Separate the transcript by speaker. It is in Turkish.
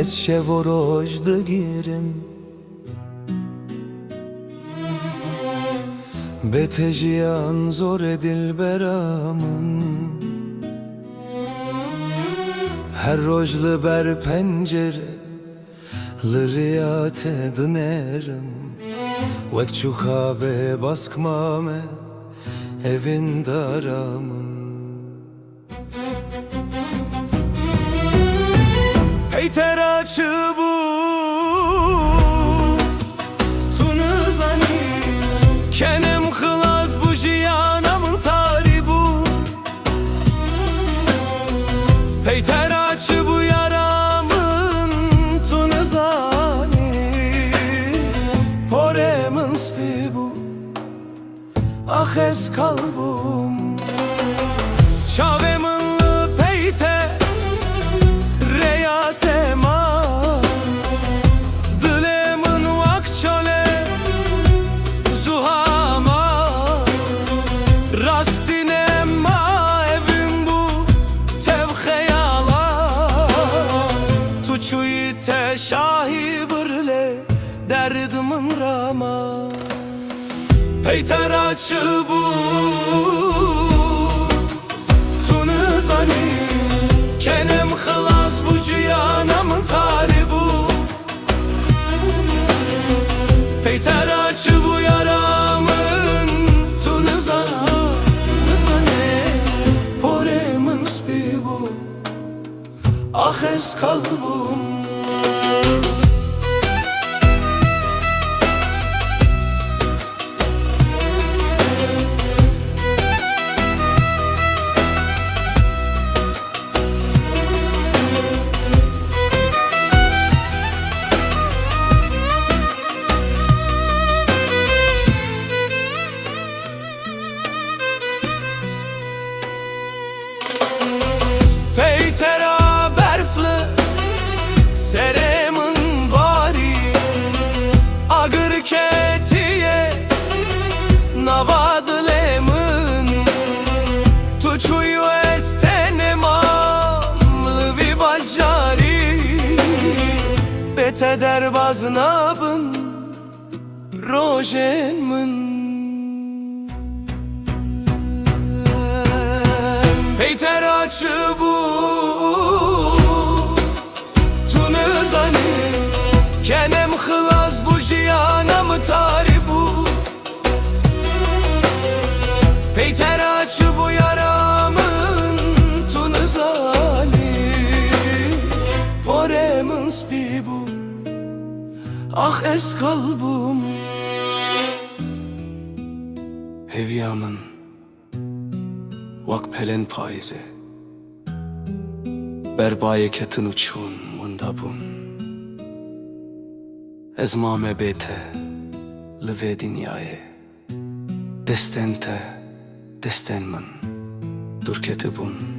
Speaker 1: ez şevoroj digirim Betejiyan zor dilberamın Her rojlı ber pencere Liriyate dinerim Vek çukabe baskmame Evin daramın Peyter açı bu Tunuzani Kenem kılaz bu jiyanamın taribu Peyter açı bu yaramın Tunuzani Poremin spi bu Ah ez kalbum Çavemin peyte Reyatema Dilemin vakçole Zuhama Rastinema evim bu Tevheyala Tuçuyi te şahi birle Derdimin rama Peyter açı bu Tunuzani Kenem kılas bu ciyanamın taribu Peyter açı bu yaramın Tunuzani Poremin spi bu Ah ez kalbum Peytera berfli Seremin bari Agır ketiye Navadlemin Tuçuyu estenemam Lvi bajari Beteder baznabın Rojenmin Peyter açı bu Tunuzani Kenem kılaz bu jiyanamı taribu Peyter açı bu yaramın Tunuzani Poremin spi bu Ah ez kalbum Heviyamın Vak pelen payze Berbaye ketin uçun mundabun Ezmame bete Live dinyaye Destente Destenmin Durketi bun